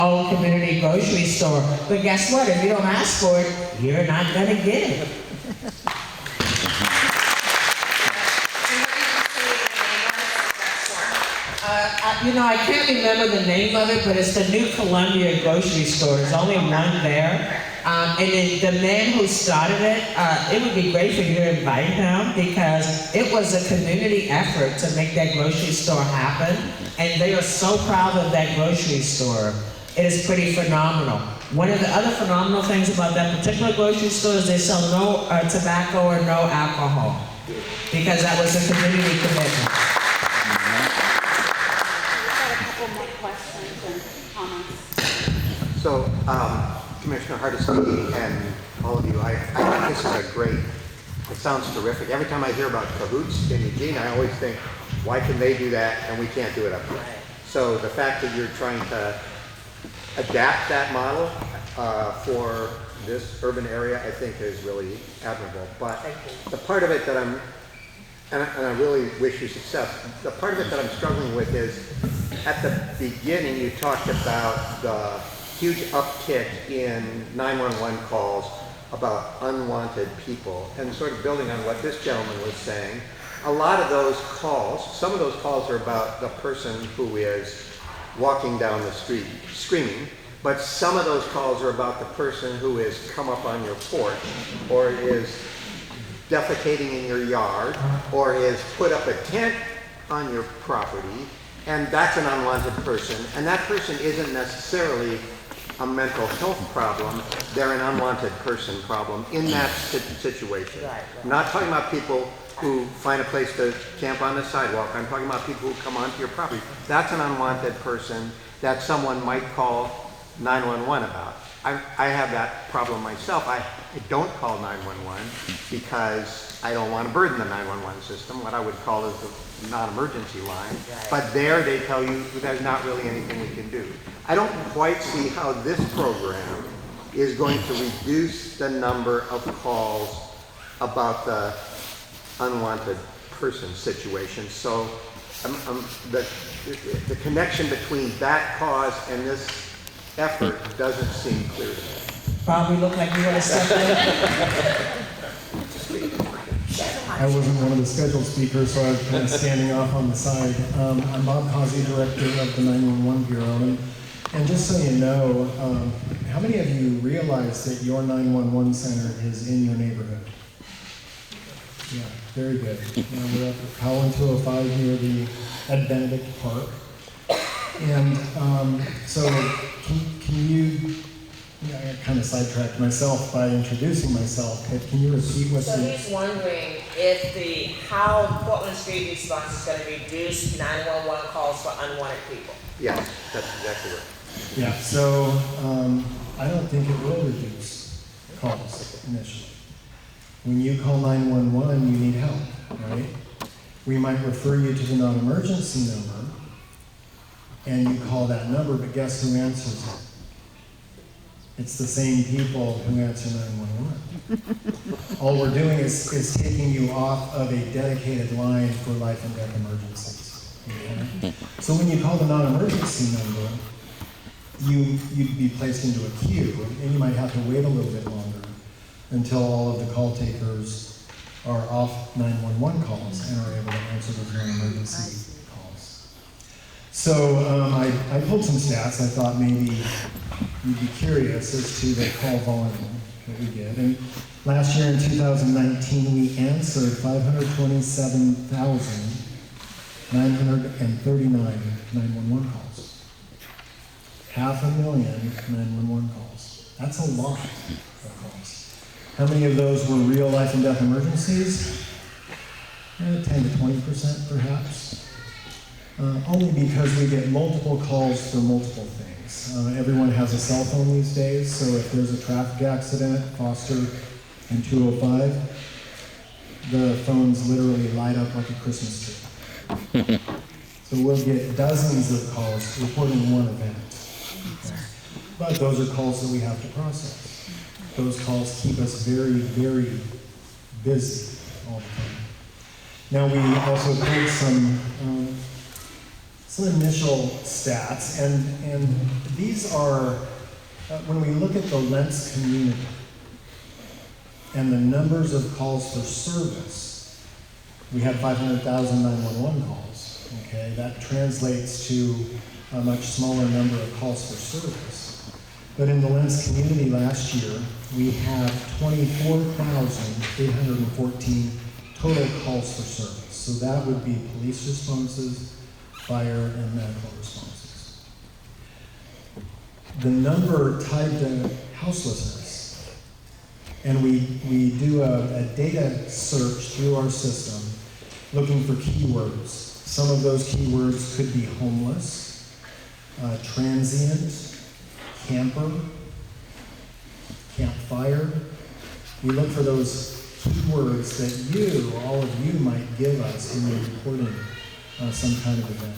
own community grocery store. But guess what? If you don't ask for it, you're not going to get it. I can't remember the name of it, but it's the New Columbia grocery store. There's only one there. And then the man who started it, it would be great for you to invite him because it was a community effort to make that grocery store happen. And they are so proud of that grocery store. It is pretty phenomenal. One of the other phenomenal things about that particular grocery store is they sell no tobacco or no alcohol because that was a community commitment. So, Commissioner Hardesty and all of you, I think this is it sounds terrific. Every time I hear about cahoots in Eugene, I always think, why can they do that and we can't do it up here? So the fact that you're trying to adapt that model for this urban area, I think is really admirable. But the part of it that and I really wish you success, the part of it that I'm struggling with is, at the beginning you talked about the huge uptick in 911 calls about unwanted people, and sort of building on what this gentleman was saying, a lot of those calls, some of those calls are about the person who is walking down the street screaming, but some of those calls are about the person who has come up on your porch, or is defecating in your yard, or has put up a tent on your property, and that's an unwanted person, and that person isn't necessarily a mental health problem, they're an unwanted person problem in that situation. Right. I'm not talking about people who find a place to camp on the sidewalk. I'm talking about people who come onto your property. That's an unwanted person that someone might call 911 about. I have that problem myself. I don't call 911 because I don't want to burden the 911 system. What I would call is the non-emergency line. Right. But there they tell you there's not really anything we can do. I don't quite see how this program is going to reduce the number of calls about the unwanted person situation. So the connection between that cause and this effort doesn't seem clear to me. Bob, you look like you want to step in. I wasn't one of the scheduled speakers, so I was kind of standing off on the side. I'm Bob Causey, Director of the 911 Bureau. And just so you know, how many of you realize that your 911 center is in your neighborhood? Yeah, very good. We're up at Powell 205 near the Ed Benedict Park. And so can you, I kind of sidetracked myself by introducing myself, but can you repeat what So he's wondering if how Portland Street response is going to reduce 911 calls for unwanted people. Yes, that's exactly right. Yeah, so I don't think it will reduce calls initially. When you call 911, you need help, right? We might refer you to the non-emergency number, and you call that number, but guess who answers it? It's the same people who answer 911. All we're doing is taking you off of a dedicated line for life and death emergencies. Okay? So when you call the non-emergency number, you'd be placed into a queue, and you might have to wait a little bit longer until all of the call takers are off 911 calls and are able to answer those non-emergency calls. So I pulled some stats. I thought maybe you'd be curious as to the call volume that we get. And last year in 2019, we answered 527,939 911 calls. 500,000 911 calls. That's a lot of calls. How many of those were real life and death emergencies? 10 to 20% perhaps. Only because we get multiple calls for multiple things. Everyone has a cell phone these days, so if there's a traffic accident, Foster and 205, the phones literally light up like a Christmas tree. So we'll get dozens of calls reporting one event. But those are calls that we have to process. Those calls keep us very, very busy all the time. Now we also pulled some initial stats, and these are, when we look at the Lents community and the numbers of calls for service, we had 500,000 911 calls, okay? That translates to a much smaller number of calls for service. But in the Lents community last year, we have 24,814 total calls for service. So that would be police responses, fire, and medical responses. The number tied to houselessness, and we do a data search through our system looking for keywords. Some of those keywords could be homeless, transient, camper, campfire. We look for those keywords that all of you might give us when you're reporting some kind of event.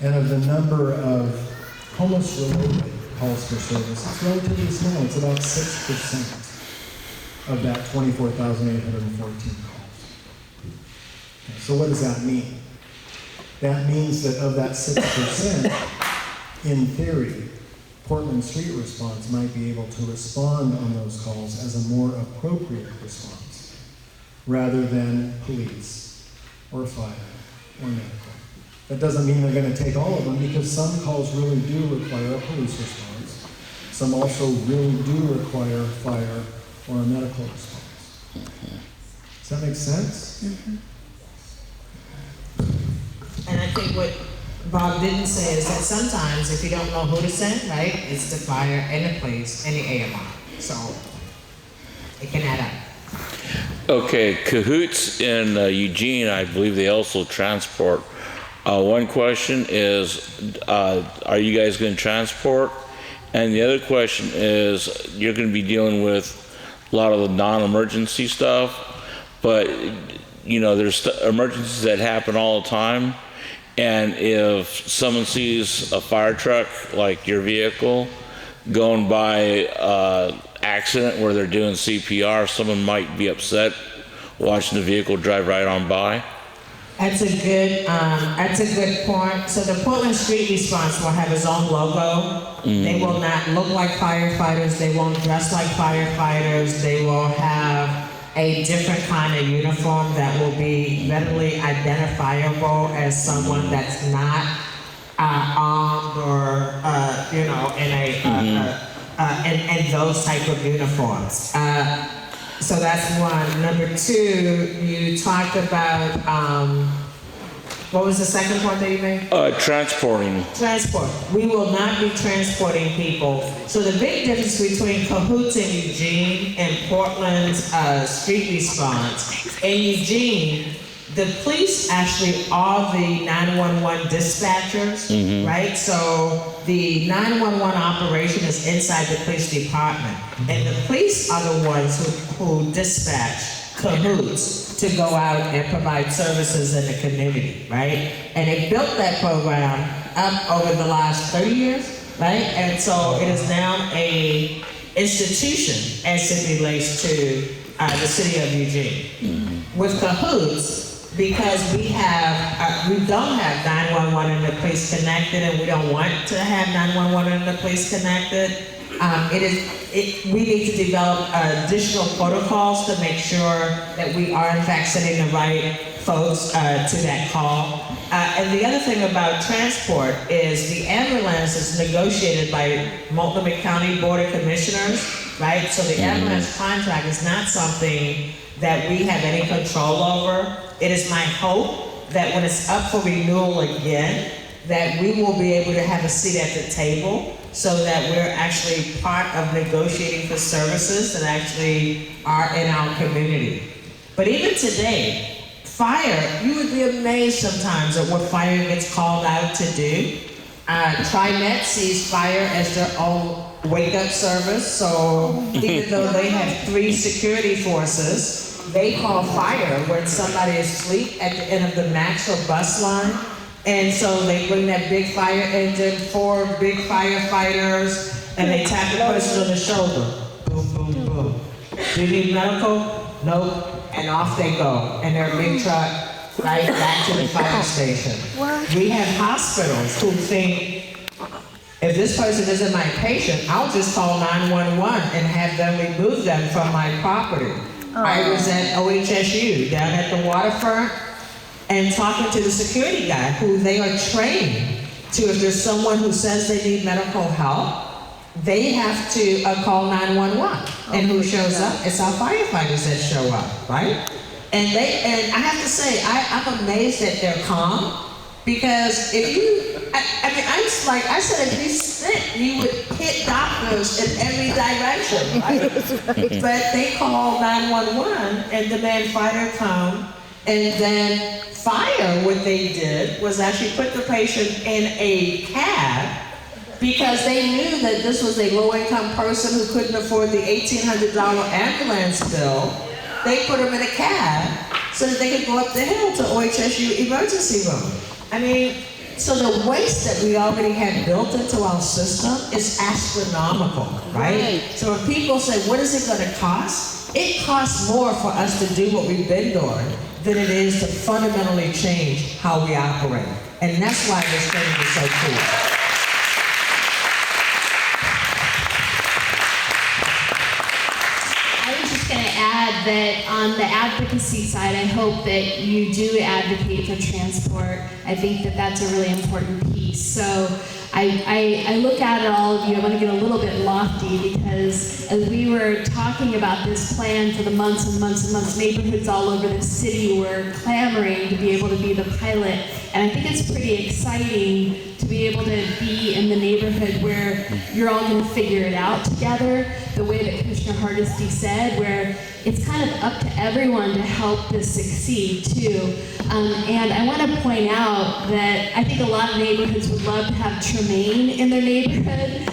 And of the number of homeless-related calls for service, it's relatively small. It's about 6% of that 24,814 calls. Okay, so what does that mean? That means that of that 6%, in theory, Portland Street Response might be able to respond on those calls as a more appropriate response, rather than police, or fire, or medical. That doesn't mean they're going to take all of them, because some calls really do require a police response. Some also really do require fire or a medical response. Does that make sense? Mm-hmm. And I think what Bob didn't say is that sometimes if you don't know who to send, right, it's the fire and the police and the AMR. So it can add up. Okay, Cahoots in Eugene, I believe they also transport. One question is, are you guys going to transport? And the other question is, you're going to be dealing with a lot of the non-emergency stuff, but you know, there's emergencies that happen all the time. And if someone sees a fire truck, like your vehicle, going by accident where they're doing CPR, someone might be upset watching the vehicle drive right on by. That's a good point. So the Portland Street Response will have its own logo. Mm-hmm. They will not look like firefighters. They won't dress like firefighters. They will have a different kind of uniform that will be readily identifiable as someone that's not armed or in those type of uniforms. So that's one. Number two, you talked about what was the second point that you made? Transporting. Transport. We will not be transporting people. So the big difference between Cahoots in Eugene and Portland's street response, in Eugene, the police actually are the 911 dispatchers, mm-hmm. right? So the 911 operation is inside the police department. And the police are the ones who dispatch Cahoots to go out and provide services in the community, right? And they built that program up over the last 30 years, right? And so it is now a institution as it relates to the city of Eugene. Mm-hmm. With Cahoots, because we don't have 911 and the police connected, and we don't want to have 911 and the police connected, we need to develop additional protocols to make sure that we are in fact sending the right folks to that call. And the other thing about transport is the ambulance is negotiated by Multnomah County Board of Commissioners, right? So the ambulance contract is not something that we have any control over. It is my hope that when it's up for renewal again, that we will be able to have a seat at the table so that we're actually part of negotiating for services that actually are in our community. But even today, fire, you would be amazed sometimes at what fire gets called out to do. TriMet sees fire as their own wake-up service, so even though they have 3 security forces, they call fire when somebody is asleep at the end of the MAX or bus line. And so they bring that big fire engine, 4 big firefighters, and they tap the person on the shoulder. Boom, boom, boom. Do you need medical? Nope. And off they go. And they're a big truck, right, back to the fire station. We have hospitals who think, if this person isn't my patient, I'll just call 911 and have them remove them from my property. I was at OHSU down at the waterfront and talking to the security guy who they are trained to, if there's someone who says they need medical help, they have to call 911. And who shows up? It's our firefighters that show up, right? And I have to say, I'm amazed that they're calm, because if you, I said, if you sick, you would hit doctors in every direction, right? But they call 911 and demand fire come, and then fire, what they did was actually put the patient in a cab, because they knew that this was a low-income person who couldn't afford the $1,800 ambulance bill. They put him in a cab so that they could go up the hill to OHSU emergency room. I mean, so the waste that we already had built into our system is astronomical, right? So when people say, what is it going to cost? It costs more for us to do what we've been doing than it is to fundamentally change how we operate. And that's why this training is so cool. That on the advocacy side, I hope that you do advocate for transport. I think that that's a really important piece. So I look at it, all of you, I want to get a little bit lofty, because as we were talking about this plan for the months and months and months, neighborhoods all over the city were clamoring to be able to be the pilot. And I think it's pretty exciting to be able to be in the neighborhood where you're all going to figure it out together, the way that Commissioner Hardesty said, where it's kind of up to everyone to help this succeed too. And I want to point out that I think a lot of neighborhoods would love to have Tremaine in their neighborhood.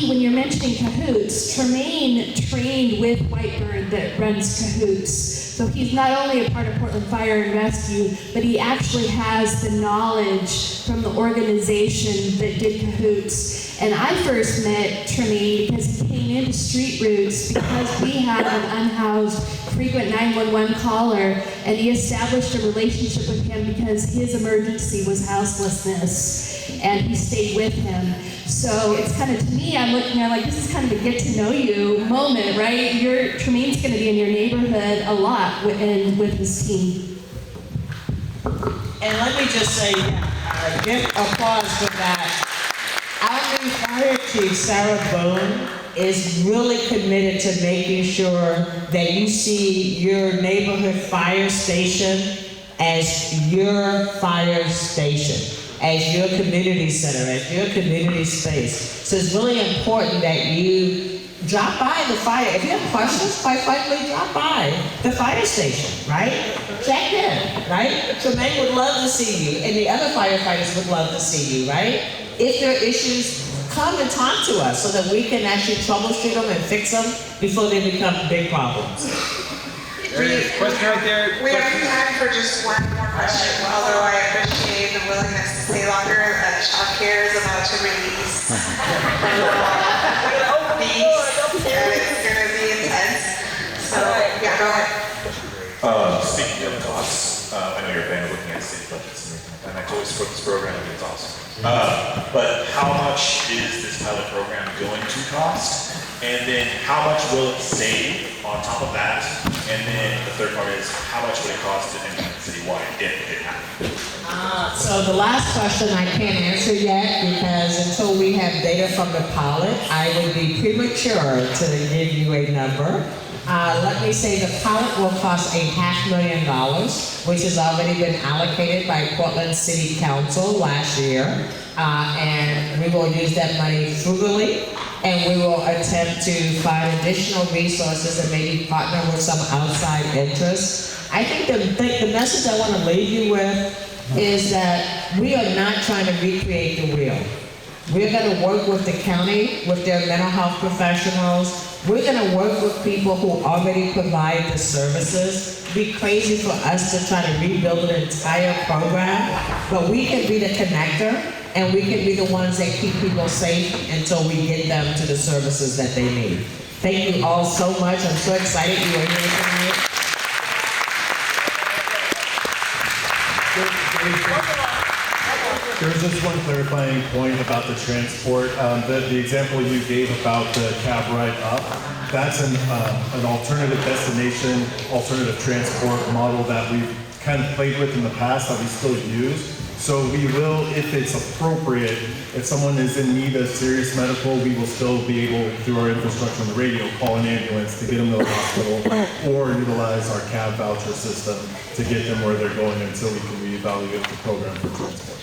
When you're mentioning Cahoots, Tremaine trained with Whitebird that runs Cahoots. So he's not only a part of Portland Fire and Rescue, but he actually has the knowledge from the organization that did Cahoots. And I first met Tremaine because he came into Street Roots because we had an unhoused frequent 911 caller, and he established a relationship with him because his emergency was houselessness, and he stayed with him. So it's kind of, to me, I'm looking at like, this is kind of a get to know you moment, right? Tremaine's going to be in your neighborhood a lot with his team. And let me just say, give applause for that. Our new fire chief, Sarah Boone, is really committed to making sure that you see your neighborhood fire station as your fire station, as your community center, as your community space. So it's really important that you drop by the fire. If you have questions, quite frankly, drop by the fire station, right? Check in, right? Tremaine would love to see you, and the other firefighters would love to see you, right? If there are issues, come and talk to us so that we can actually troubleshoot them and fix them before they become big problems. Question right there. We have time for just one more question, although I appreciate the willingness to stay longer. Child care is about to release beast, and it's going to be intense. So, yeah, go ahead. Speaking of costs, I know you're a fan of looking at state budgets and everything like that, and I totally support this program. I think it's awesome. But how much is this pilot program going to cost? And then how much will it save on top of that? And then the third part is, how much would it cost to implement citywide if it happened? So the last question I can't answer yet, because until we have data from the pilot, I would be premature to give you a number. Let me say the pilot will cost $500,000, which has already been allocated by Portland City Council last year. And we will use that money frugally, and we will attempt to find additional resources and maybe partner with some outside interests. I think the message I want to leave you with is that we are not trying to recreate the wheel. We're going to work with the county, with their mental health professionals. We're going to work with people who already provide the services. It'd be crazy for us to try to rebuild an entire program, but we can be the connector, and we can be the ones that keep people safe until we get them to the services that they need. Thank you all so much. I'm so excited you are here tonight. There's just one clarifying point about the transport. The example you gave about the cab ride up, that's an alternative destination, alternative transport model that we've kind of played with in the past that we still use. So we will, if it's appropriate, if someone is in need of serious medical, we will still be able, through our infrastructure on the radio, call an ambulance to get them to the hospital, or utilize our cab voucher system to get them where they're going until we can reevaluate the program for transport.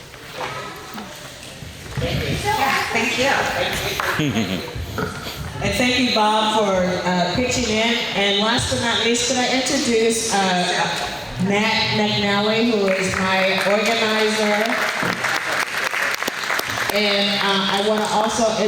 Yeah, thank you. And thank you, Bob, for pitching in. And last but not least, could I introduce Matt McNally, who is my organizer. And I want to also